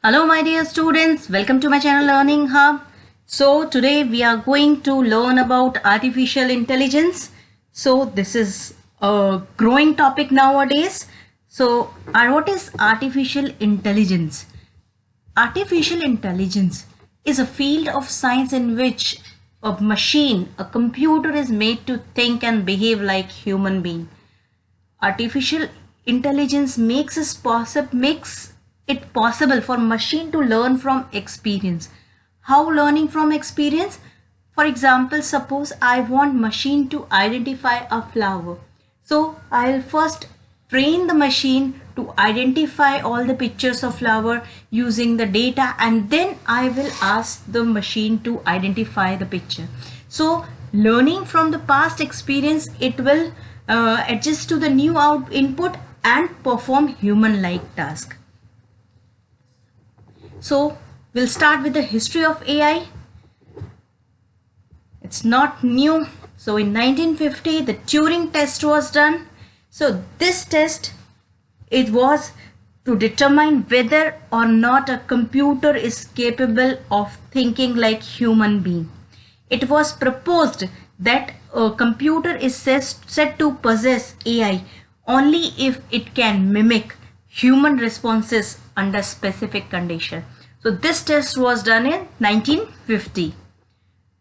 Hello my dear students, welcome to my channel Learning Hub. So today we are going to learn about artificial intelligence. So this is a growing topic nowadays. So what is artificial intelligence? Artificial intelligence is a field of science in which a machine, a computer is made to think and behave like human being. Artificial intelligence makes it possible for machine to learn from experience. How learning from experience? For example, suppose I want machine to identify a flower. So I'll first train the machine to identify all the pictures of flower using the data, and then I will ask the machine to identify the picture. So learning from the past experience, it will adjust to the new input and perform human-like task. So we'll start with the history of AI. It's not new. So in 1950, the Turing test was done. So this test, it was to determine whether or not a computer is capable of thinking like human being. It was proposed that a computer is said to possess AI only if it can mimic human responses under specific condition. So this test was done in 1950.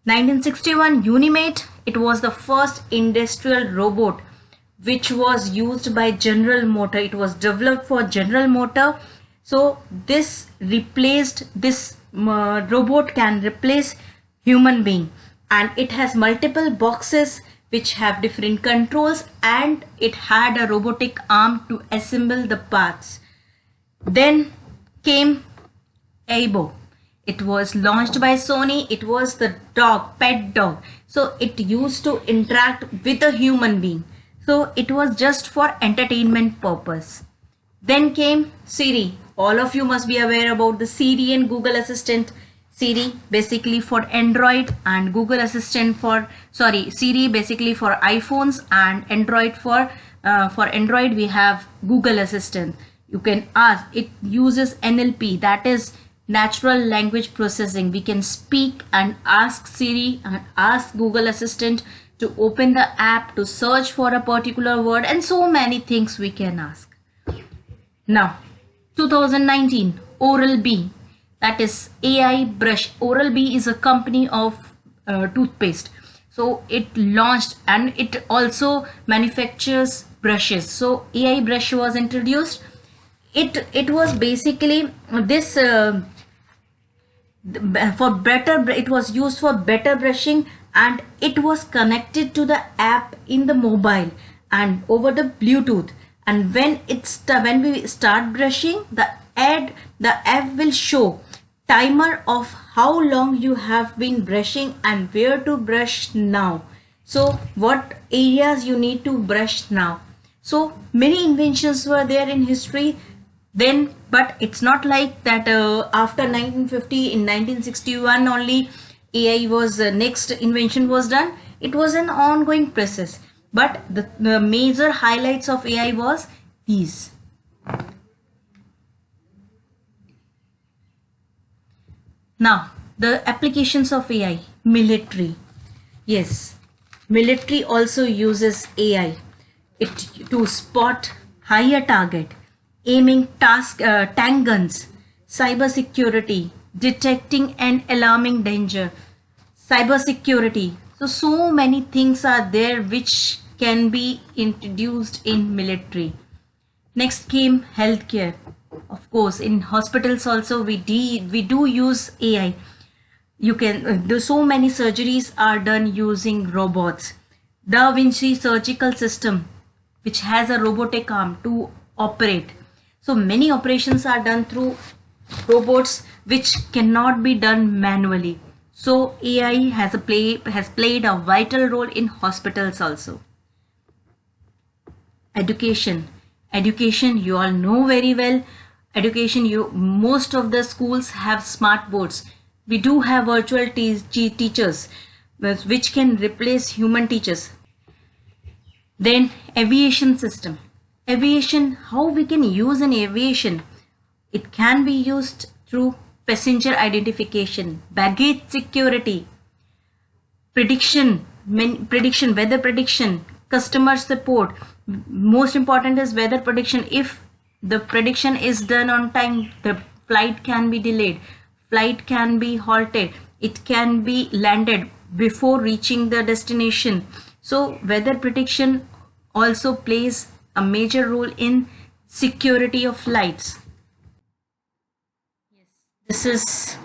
1961, Unimate, it was the first industrial robot which was used by General Motor. It was developed for General Motor. So this robot can replace human being, and it has multiple boxes which have different controls, and it had a robotic arm to assemble the parts. Then came Aibo. It was launched by Sony. It was the pet dog. So it used to interact with a human being. So it was just for entertainment purpose. Then came Siri. All of you must be aware about the Siri and Google Assistant. Siri basically for Android, and Google Assistant Siri basically for iPhones, and Android for Android we have Google Assistant. You can ask, it uses NLP, that is natural language processing. We can speak and ask Siri and ask Google Assistant to open the app, to search for a particular word, and so many things we can ask. Now 2019, Oral-B, that is AI brush. Oral-B is a company of toothpaste. So it launched, and it also manufactures brushes. So AI brush was introduced. It was basically this it was used for better brushing, and it was connected to the app in the mobile and over the Bluetooth. And when we start brushing, the app will show timer of how long you have been brushing and where to brush now. So what areas you need to brush now. So many inventions were there in history then, but it's not like that after 1950, in 1961 only AI was next invention was done. It was an ongoing process, but the major highlights of AI was these. Now the applications of AI. Military. Yes, military also uses AI to spot higher target, aiming tank guns, cyber security, detecting and alarming danger, cyber security. So many things are there which can be introduced in military. Next came healthcare. Of course, in hospitals also we do use AI. You can do so many surgeries are done using robots. Da Vinci surgical system, which has a robotic arm to operate. So many operations are done through robots which cannot be done manually. So AI has played a vital role in hospitals also. Education, you all know very well. Education, most of the schools have smart boards. We do have virtual teachers which can replace human teachers. Then aviation system. Aviation, how we can use an aviation? It can be used through passenger identification, baggage security, prediction, weather prediction, customer support. Most important is weather prediction. If the prediction is done on time, the flight can be delayed, flight can be halted, it can be landed before reaching the destination. So weather prediction also plays a major role in security of flights. This is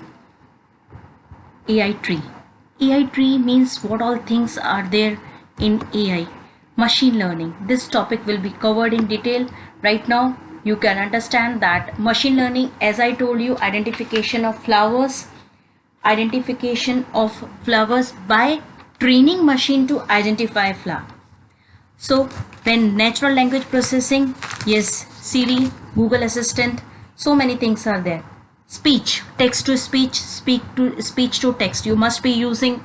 AI tree. AI tree means what all things are there in AI. Machine learning. This topic will be covered in detail. Right now you can understand that machine learning, as I told you, identification of flowers by training machine to identify flower. So when natural language processing, yes, Siri, Google Assistant, so many things are there. Speech, text to speech, speech to text, you must be using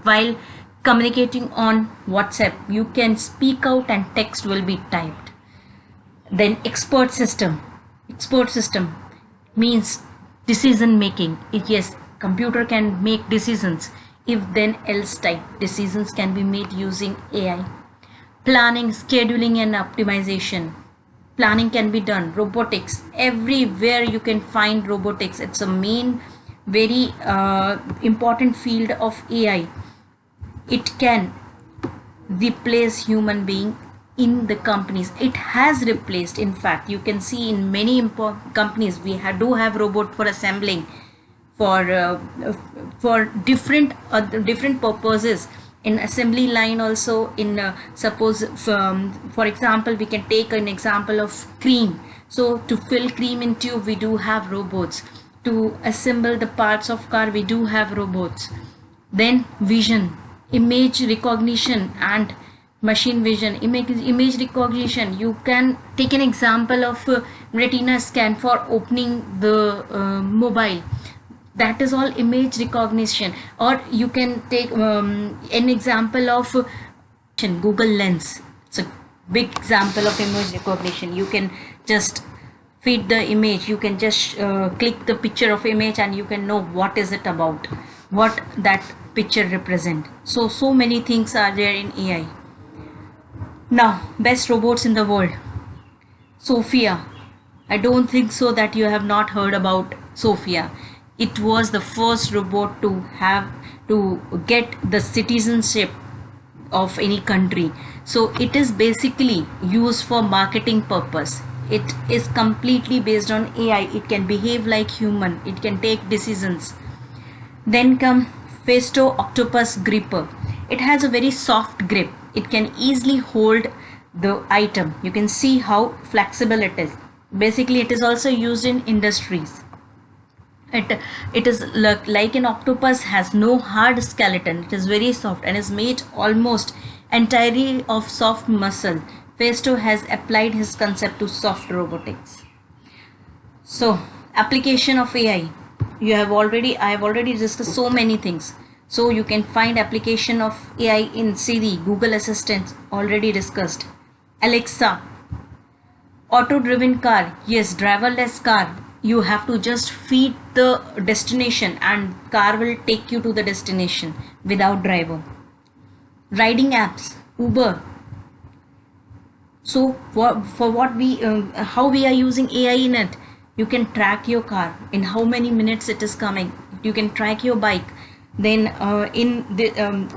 while communicating on WhatsApp. You can speak out and text will be typed. Then expert system means decision making. Yes, computer can make decisions, if then else type decisions can be made using AI. Planning, scheduling and optimization, planning can be done. Robotics, everywhere you can find robotics. It's a main very important field of AI. It can replace human being in the companies. It has replaced, in fact you can see in many companies we do have robot for assembling, for different purposes. In assembly line also, in suppose for example we can take an example of cream. So to fill cream in tube we do have robots. To assemble the parts of car we do have robots. Then vision, image recognition and machine vision. Image recognition, you can take an example of retina scan for opening the mobile. That is all image recognition. Or you can take an example of Google Lens. It's a big example of image recognition. You can just feed the image, you can just click the picture of image and you can know what is it about, what that picture represent. So many things are there in AI. Now best robots in the world. Sophia, I don't think so that you have not heard about Sophia. It was the first robot to get the citizenship of any country. So it is basically used for marketing purpose. It is completely based on AI. It can behave like human, it can take decisions. Then come Festo Octopus Gripper. It has a very soft grip. It can easily hold the item. You can see how flexible it is. Basically it is also used in industries. It is like an octopus, has no hard skeleton. It is very soft and is made almost entirely of soft muscle. Festo has applied his concept to soft robotics. So application of AI, I have already discussed so many things. So you can find application of AI in Siri, Google Assistant, already discussed. Alexa, auto driven car, yes, driverless car. You have to just feed the destination and car will take you to the destination without driver. Riding apps, Uber. So for what we how we are using AI in it, you can track your car, in how many minutes it is coming. You can track your bike. Then in the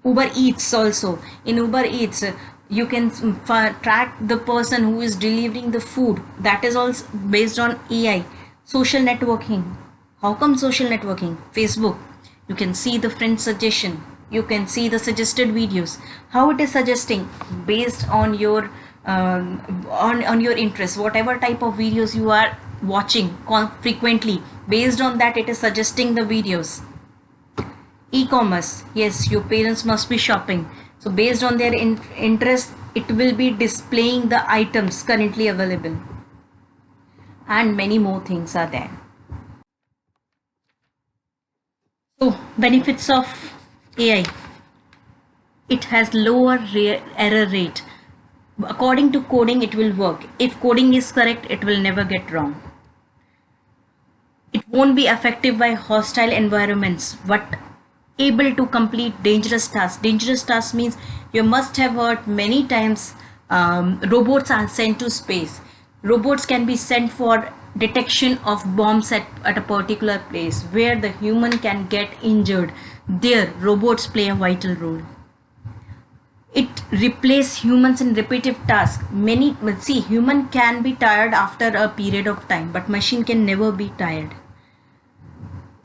Uber Eats also, in Uber Eats you can track the person who is delivering the food. That is also based on AI. Social networking. How come social networking? Facebook. You can see the friend suggestion. You can see the suggested videos. How it is suggesting based on your on your interest. Whatever type of videos you are watching frequently, based on that it is suggesting the videos. E-commerce. Yes, your parents must be shopping. So based on their interest, it will be displaying the items currently available. And many more things are there. So benefits of AI. It has lower error rate. According to coding, it will work. If coding is correct, it will never get wrong. It won't be affected by hostile environments, but able to complete dangerous tasks. Dangerous tasks means you must have heard many times robots are sent to space. Robots can be sent for detection of bombs at a particular place where the human can get injured. There, robots play a vital role. It replaces humans in repetitive tasks. Human can be tired after a period of time, but machine can never be tired.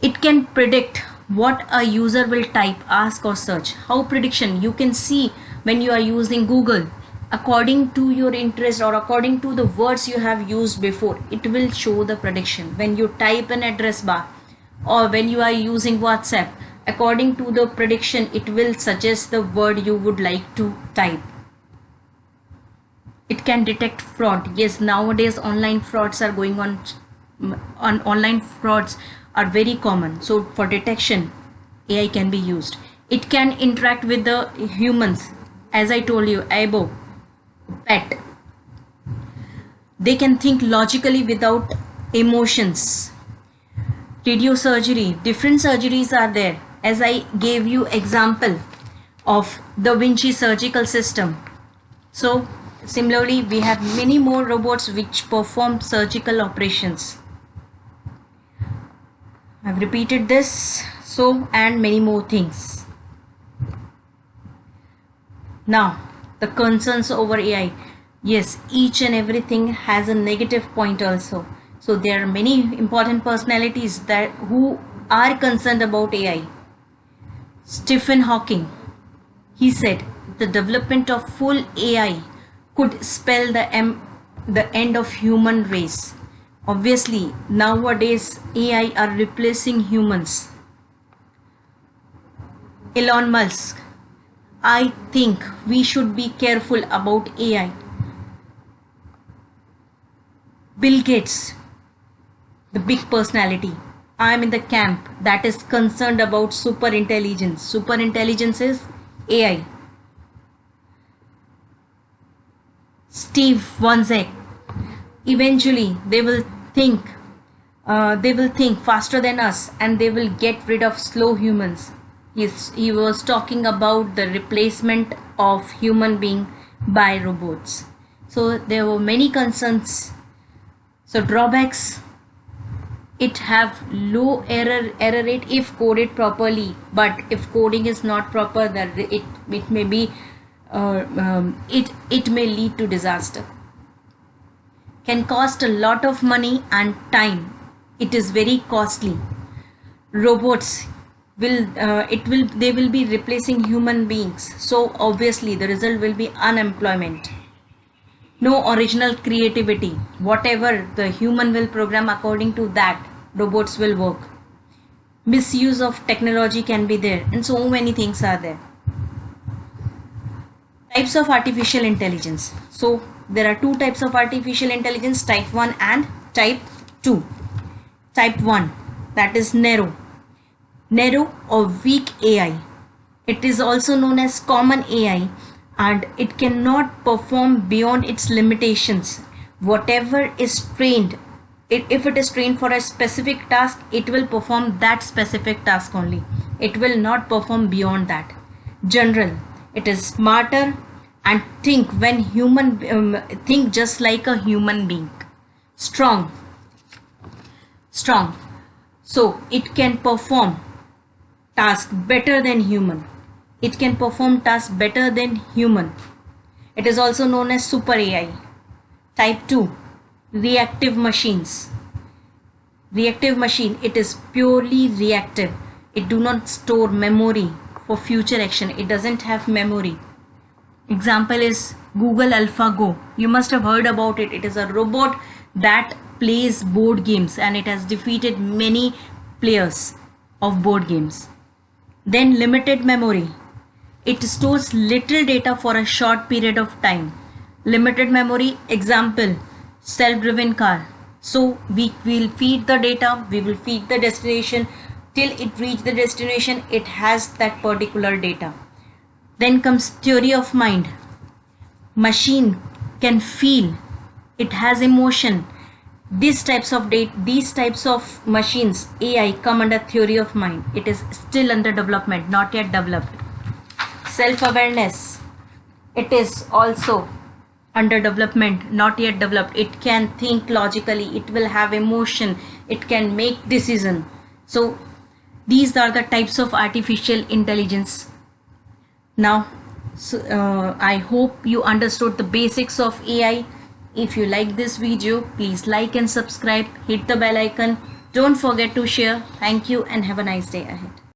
It can predict what a user will type, ask or search. How prediction? You can see when you are using Google, according to your interest or according to the words you have used before, it will show the prediction. When you type an address bar or when you are using WhatsApp, according to the prediction, it will suggest the word you would like to type. It can detect fraud. Yes, nowadays online frauds are going on. Online frauds are very common. So for detection, AI can be used. It can interact with the humans. As I told you, AIBO, pet. They can think logically without emotions. Radiosurgery, different surgeries are there. As I gave you example of Da Vinci surgical system. So similarly, we have many more robots which perform surgical operations. I've repeated this, so and many more things. Now, the concerns over AI. Yes, each and everything has a negative point also. So there are many important personalities who are concerned about AI. Stephen Hawking, he said the development of full AI could spell the end of human race. Obviously, nowadays AI are replacing humans. Elon Musk, I think we should be careful about AI. Bill Gates, the big personality. I am in the camp that is concerned about super intelligence. Super intelligence is AI. Steve Wozniak, eventually they will think faster than us and they will get rid of slow humans. He was talking about the replacement of human being by robots. So there were many concerns. So drawbacks, it have low error rate if coded properly, but if coding is not proper, that it may be it may lead to disaster. Can cost a lot of money and time. It is very costly. Robots they will be replacing human beings, so obviously the result will be unemployment. No original creativity. Whatever the human will program, according to that robots will work. Misuse of technology can be there, and so many things are there. Types of artificial intelligence. So there are two types of artificial intelligence, type 1 and type 2. Type 1, that is narrow or weak AI. It is also known as common AI, and it cannot perform beyond its limitations. Whatever is trained, if it is trained for a specific task, it will perform that specific task only. It will not perform beyond that. General, it is smarter and think just like a human being. Strong, so it can perform task better than human. It can perform tasks better than human. It is also known as super AI. Type 2, reactive machines. Reactive machine, it is purely reactive. It do not store memory for future action. It doesn't have memory. Example is Google AlphaGo. You must have heard about it. It is a robot that plays board games and it has defeated many players of board games. Then limited memory. It stores little data for a short period of time. Limited memory, example, self-driven car. So we will feed the data, we will feed the destination. Till it reach the destination, it has that particular data. Then comes theory of mind. Machine can feel, it has emotion, these types of these types of machines, AI, come under theory of mind. It is still under development, not yet developed. Self-awareness, it is also under development, not yet developed. It can think logically, it will have emotion, it can make decision. So these are the types of artificial intelligence. Now I hope you understood the basics of AI. If you like this video, please like and subscribe, hit the bell icon. Don't forget to share. Thank you and have a nice day ahead.